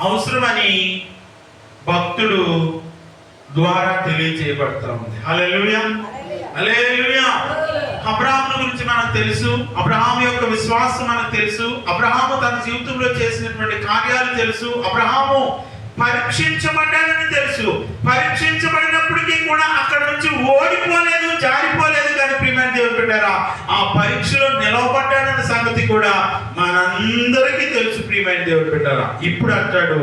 అవసరమని భక్తుడు ద్వారా తెలియజేయబడతా ఉంది. హల్లెలూయా, హల్లెలూయా. అబ్రహాము గురించి మనకు తెలుసు, అబ్రహాము యొక్క విశ్వాసం మనకు తెలుసు, అబ్రహాము తన జీవితంలో చేసినటువంటి కార్యాలు తెలుసు, అబ్రహాము పరీక్షించబడ్డాడని తెలుసు. పరీక్షించబడినప్పటికీ కూడా అక్కడ నుంచి ఓడిపోలేదు, జారిపోలేదు. కానీ ప్రియమైన దేవుని బిడ్డలారా, ఆ పరీక్షలో నిలవబడ్డాడన్న సంగతి కూడా మనందరికీ తెలుసు. ప్రియమైన దేవుని బిడ్డలారా, ఇప్పుడు అంటాడు,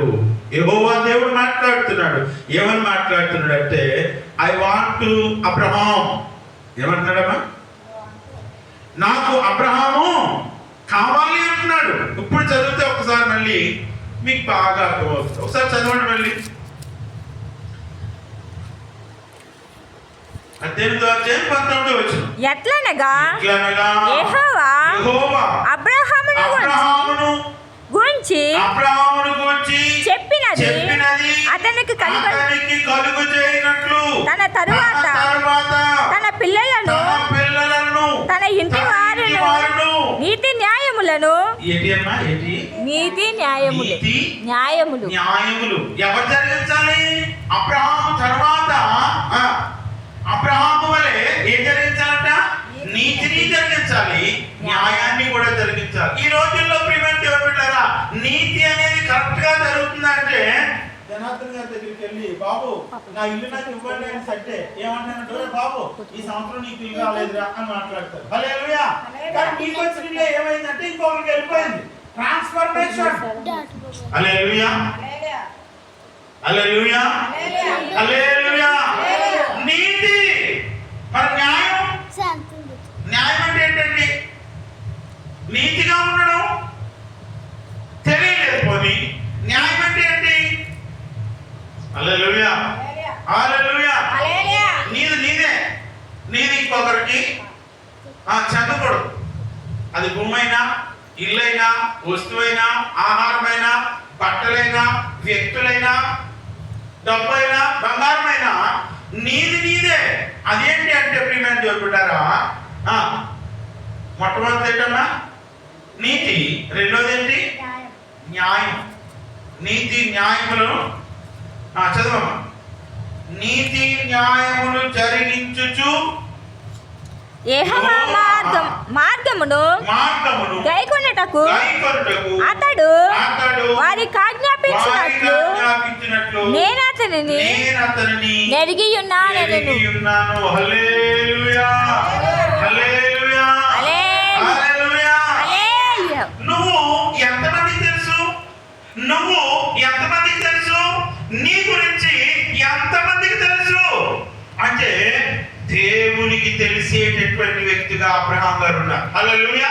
యెహోవా దేవుడు మాట్లాడుతున్నాడు. ఏమని మాట్లాడుతున్నాడు అంటే, ఐ వాంట్ టు అబ్రహాం. ఏమంటున్నాడమ్మా? నాకు అబ్రహాము కావాలి అంటున్నాడు. ఇప్పుడు చదివితే ఒకసారి మళ్ళీ మీకు బాగా అర్థమవుతుంది. ఒకసారి చదవండి మళ్ళీ. 18:19 ఎట్లనగా యెహోవా అబ్రహామును గురించి చెప్పినది అతనికి కలుగు చేయనట్లు తన తరువాత తన పిల్లలను తన ఇంటి వారును నీతి న్యాయములను ఎవరు జరిగించాలి? అబ్రహాము తర్వాత అబ్రహాము వలె ఏం జరిగించాలంట? నీతిని జరిగించాలి, న్యాయాన్ని కూడా జరిగించాలి. ఈ రోజుల్లో ప్రియమైన దేవుని బిడ్డలారా, నీతి అనేది కరెక్ట్ గా జరుగుతుందంటే జనార్దన్ గారి దగ్గరికి వెళ్ళి, బాబు నా ఇల్లు నాకు ఇవ్వండి అని అంటే ఏమంటానంటే, బాబు ఈ సంవత్సరం నీకు ఇల్లు రాలేదురా అని మాట్లాడతారు. హల్లెలూయా. కానీ నీకు వచ్చిన ఇల్లు ఏమైందంటే ఇంకొకరికి వెళ్ళిపోయింది. ట్రాన్స్ఫర్మేషన్. హల్లెలూయా, హల్లెలూయా, హల్లెలూయా. నీతి మరి న్యాయం. న్యాయం అంటే ఏంటండి? నీతిగా ఉండడం. తెలియలేదు పోనీ న్యాయం అంటే ఏంటి? హల్లెలూయా, హల్లెలూయా. నీదే నీది ఇంకొకరికి చెందకూడదు. అది భూమైనా, ఇల్లైనా, వస్తువైనా, ఆహారమైనా, బట్టలైనా, వ్యక్తులైనా, డబ్బైనా, బంగారమైనా నీదే. అదేంటి అంటే ప్రియమైన దేవుని బిడ్డలారా, మొట్టమొదటి ఏంటమ్మా? నీతి. రెండోది ఏంటి? న్యాయం. నీతి న్యాయములను చదవమ్మా. నీతి న్యాయములు జరిగించుచు యెహోవా మార్గమును గైకొనుటకు అతడు వారికి ఆజ్ఞాపించినట్లు నేను అతనిని నెరిగి ఉన్నాను. హల్లెలూయా, హల్లెలూయా, హల్లెలూయా. నువ్వు ఎంతమందికి తెలుసు? నీ గురించి ఎంతమందికి తెలుసు అంటే దేవునికి తెలిసేటటువంటి వ్యక్తిగా అబ్రహాం గారు ఉన్నారు. హల్లెలూయా.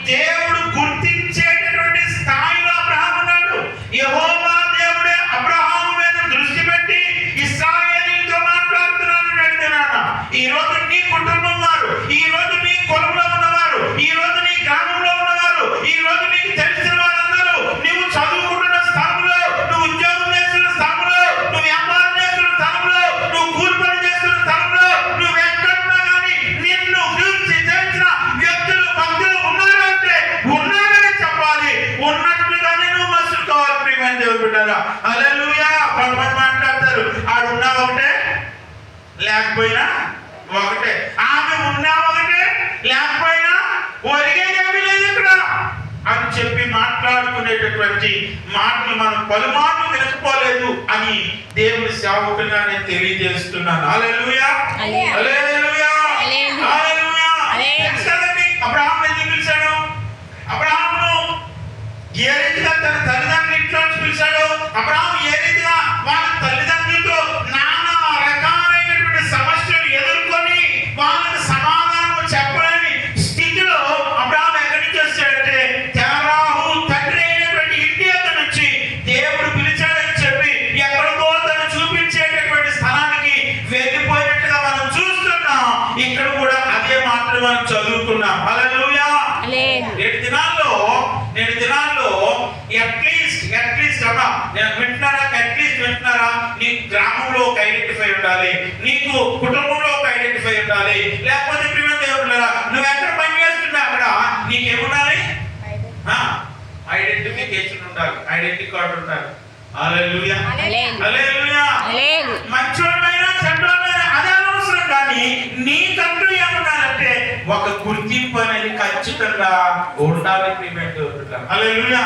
దేవుడు గుర్తించేటటువంటి స్థాయిలో అబ్రహాం ఉన్నాడు. యెహోవా దేవుడే అబ్రహాము మీద దృష్టి పెట్టి ఇశ్రాయేలీయులతో మాట్లాడుతున్నాడు. ఈ రోజు నీ కుటుంబం వారు, ఈ రోజు నీ కులంలో ఉన్నవారు, ఈ రోజు నీ గ్రామంలో ఉన్నవారు, ఈ రోజు నీకు తెలిసిన వారందరూ, నువ్వు చదువుకుంటున్న స్థానంలో, నువ్వు ఉద్యోగం చేస్తున్న స్థానంలో, నువ్వు వ్యాపారం చేస్తున్న స్థానంలో, నువ్వు కూలి పని చేస్తున్న స్థానంలో, నువ్వు ఎక్కడున్నా కానీ నిన్ను గురించి తెలిసిన వ్యక్తులు, భక్తులు ఉన్నారంటే ఉన్నారని చెప్పాలి. ఉన్నట్టుగానే నువ్వు మసులుకోవాలి. ప్రియమైన దేవుని బిడ్డలారా, హల్లెలూయా. కొంతమంది మాట్లాడతారు, ఆడున్నా ఒకటే లేకపోయినా ఒకటే, ఆమె ఉన్నా ఒకటే లేకపోయినా ఒరిగేదేమీ లేదు ఇక్కడ అని చెప్పి మాట్లాడుకునేటటువంటి మాటలు మనం పలుమార్లు వినకపోలేదు అని దేవుని సేవకులుగా నేను తెలియజేస్తున్నాను. హల్లెలూయా, హల్లెలూయా, హల్లెలూయా. అబ్రహాము ఎందుకు పిలిచాడు? అబ్రహామును ఏ రీతిగా తన తల్లిదండ్రుల ఇంట్లో నుంచి పిలిచాడు? అబ్రహాము ఏ రీతిగా వాళ్ళ తల్లిదండ్రులతో నానా రకాలైనటువంటి సమస్యలు ఎదుర్కొని వాళ్ళకి సమాధానం చెప్పలేని స్థితిలో అబ్రహాము ఎక్కడి నుంచి వచ్చాడంటే తెరాహు తండ్రి అయినటువంటి ఇంటి వద్ద నుంచి దేవుడు పిలిచాడని చెప్పి ఎక్కడికో తను చూపించేటటువంటి స్థలానికి వెళ్ళిపోయినట్టుగా మనం చూస్తున్నాం. ఇక్కడ కూడా అదే మాటలు మనం చదువుకున్నాం. హల్లెలూయా. నేటి దినాల్లో వింటున్నారా? నీ గ్రామంలో ఒక ఐడెంటిఫై ఉండాలి, నీకు కుటుంబంలో ఒక ఐడెంటిఫై ఉండాలి. లేకపోతే నువ్వు ఎక్కడ పని చేస్తున్నా అక్కడ నీకేముండాలి? ఐడెంటిఫికేషన్ ఉండాలి, ఐడెంటిటీ కార్డు ఉండాలి. హల్లెలూయా హల్లెలూయా. హల్లెలూయా. లేదు. మంచోడైనా చెడ్డోడైనా అది అనవసరం, కానీ నీకంటూ ఏమన్నారంటే ఒక గుర్తింపు అనేది ఖచ్చితంగా ఉండాలి. హల్లెలూయా.